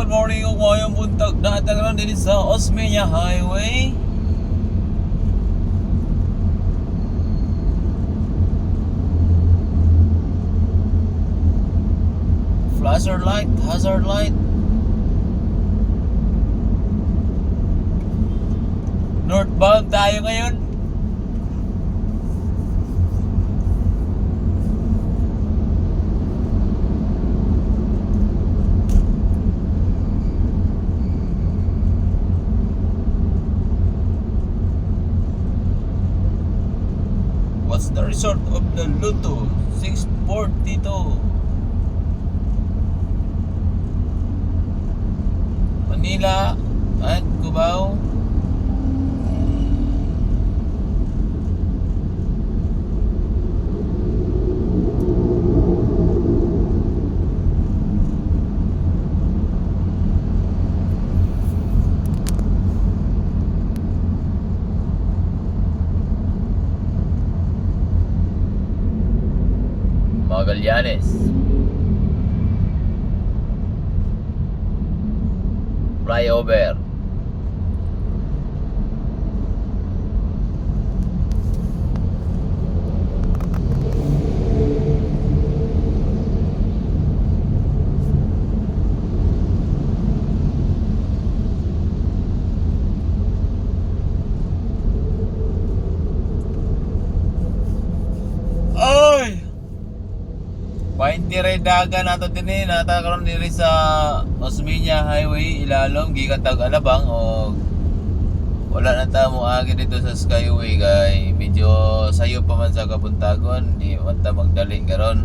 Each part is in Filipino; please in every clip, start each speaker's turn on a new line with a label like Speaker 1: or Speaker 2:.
Speaker 1: good morning o ngayong buntag na atang din sa Osmeña Highway. Flasher light, hazard light. Northbound tayo ngayon. What's the result of the Luto 642? Manila at Cubao. Magallanes, flyover. Ay! Paintire daga nato din nata karon diri sa Osmeña Highway ilalom gikan tag Alabang o wala na ta mo agi dito sa Skyway kay medyo sayo pa man sa kabuntagon, di man ta magdali karon.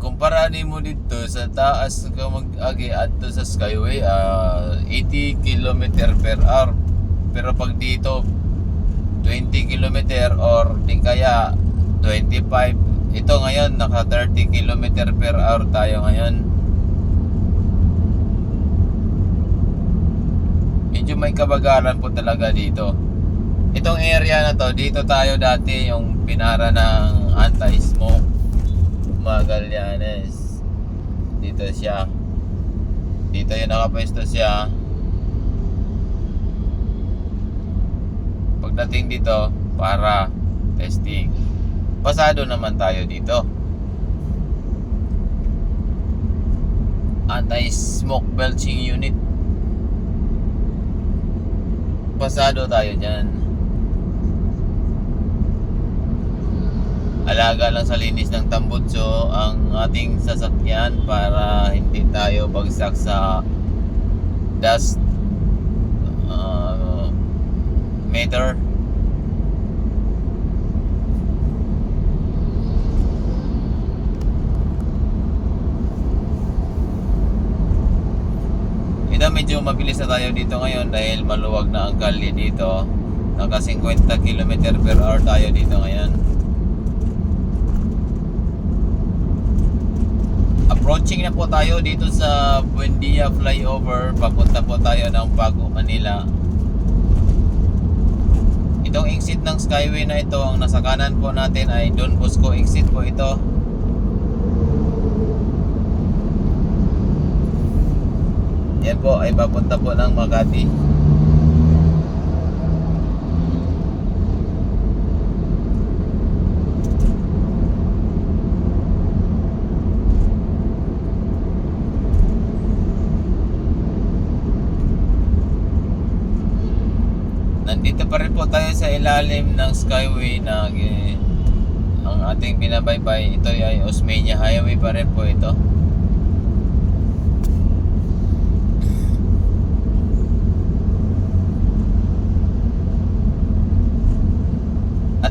Speaker 1: Kumpara nimo dito sa taas ka mag-agi adto sa Skyway 80 km per hour, pero pag dito 20 km or di kaya 25. Ito ngayon naka 30 km per hour tayo ngayon. Medyo may kabagalan po talaga dito. Itong area na to, dito tayo dati yung pinara ng anti-smoke Magallanes. Dito siya. Dito yung nakapwesto siya. Pagdating dito para testing, pasado naman tayo dito. Anti-smoke belching unit. Pasado tayo dyan. Alaga lang sa linis ng tambutso ang ating sasakyan para hindi tayo bagsak sa dust meter. Medyo mabilis na tayo dito ngayon dahil maluwag na ang kalye dito. Naka 50 km per hour tayo dito ngayon. Approaching na po tayo dito sa Buendia flyover. Papunta po tayo ng Bago, Manila. Itong exit ng Skyway na ito, ang nasa kanan po natin ay Don Bosco exit po ito. Yan po ay papunta po ng Makati. Nandito pa rin po tayo sa ilalim ng Skyway na ang ating binabaybay. Ito ay Osmeña Highway pa rin po ito.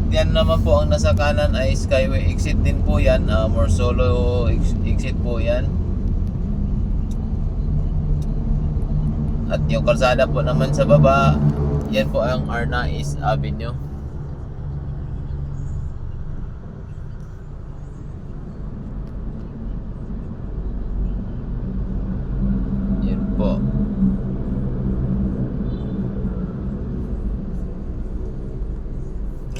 Speaker 1: Yan naman po ang nasa kanan ay Skyway exit din po yan. Morsolo exit po yan. At yung kalsada po naman sa baba, yan po ang Arnaiz Avenue. Yan po.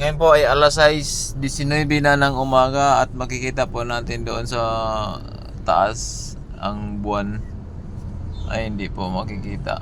Speaker 1: Ngayon po ay alas 6:19 na ng umaga at makikita po natin doon sa taas ang buwan ay hindi po makikita.